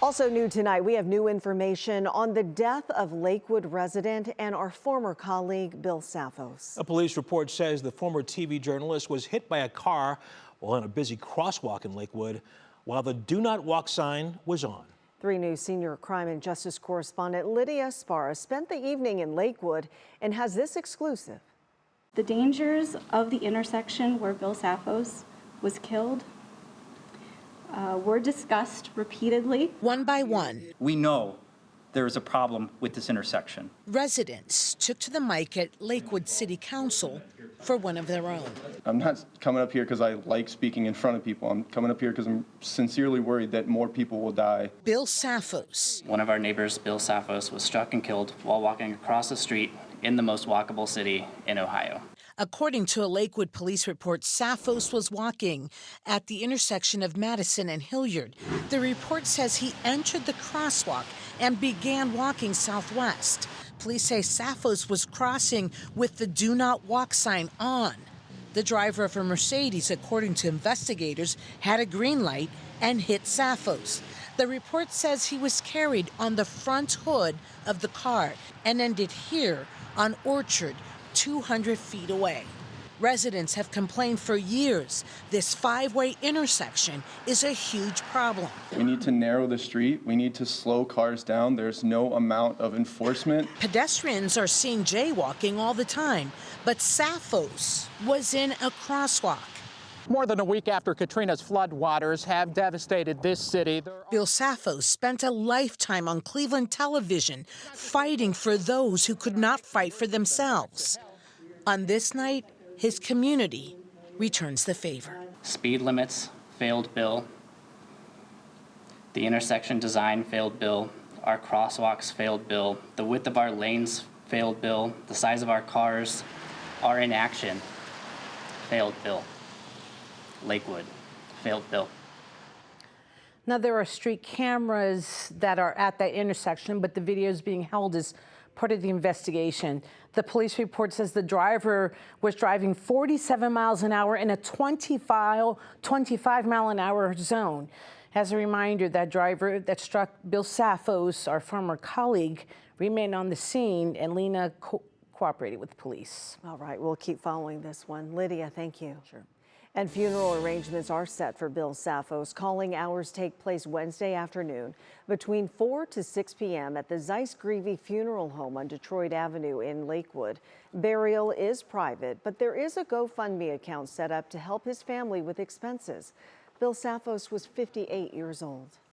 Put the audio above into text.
Also new tonight, we have new information on the death of Lakewood resident and our former colleague, Bill Safos. A police report says the former TV journalist was hit by a car while on a busy crosswalk in Lakewood while the do not walk sign was on. 3 News senior crime and justice correspondent Lydia Sparra spent the evening in Lakewood and has this exclusive. The dangers of the intersection where Bill Safos was killed were discussed repeatedly. One by one, we know there is a problem with this intersection. Residents took to the mic at Lakewood City Council for one of their own. I'm not coming up here because I like speaking in front of people. I'm coming up here because I'm sincerely worried that more people will die. Bill Safos. One of our neighbors, Bill Safos, was struck and killed while walking across the street in the most walkable city in Ohio. According to a Lakewood police report, Safos was walking at the intersection of Madison and Hilliard. The report says he entered the crosswalk and began walking southwest. Police say Safos was crossing with the do not walk sign on. The driver of a Mercedes, according to investigators, had a green light and hit Safos. The report says he was carried on the front hood of the car and ended here on Orchard, 200 feet away. Residents have complained for years this 5-way intersection is a huge problem. We need to narrow the street. We need to slow cars down. There's no amount of enforcement. Pedestrians are seen jaywalking all the time, but Safos was in a crosswalk. More than a week after Katrina's floodwaters have devastated this city. Bill Safos spent a lifetime on Cleveland television fighting for those who could not fight for themselves. On this night, his community returns the favor. Speed limits failed Bill. The intersection design failed Bill. Our crosswalks failed Bill. The width of our lanes failed Bill. The size of our cars, our inaction failed Bill. Lakewood failed Bill. Now, there are street cameras that are at that intersection, but the video is being held as part of the investigation. The police report says the driver was driving 47 miles an hour in a 25 mile an hour zone. As a reminder, that driver that struck Bill Safos, our former colleague, remained on the scene, and Lena cooperated with police. All right, we'll keep following this one. Lydia, thank you. Sure. And funeral arrangements are set for Bill Safos. Calling hours take place Wednesday afternoon between 4 to 6 p.m. at the Zielinski Funeral Home on Detroit Avenue in Lakewood. Burial is private, but there is a GoFundMe account set up to help his family with expenses. Bill Safos was 58 years old.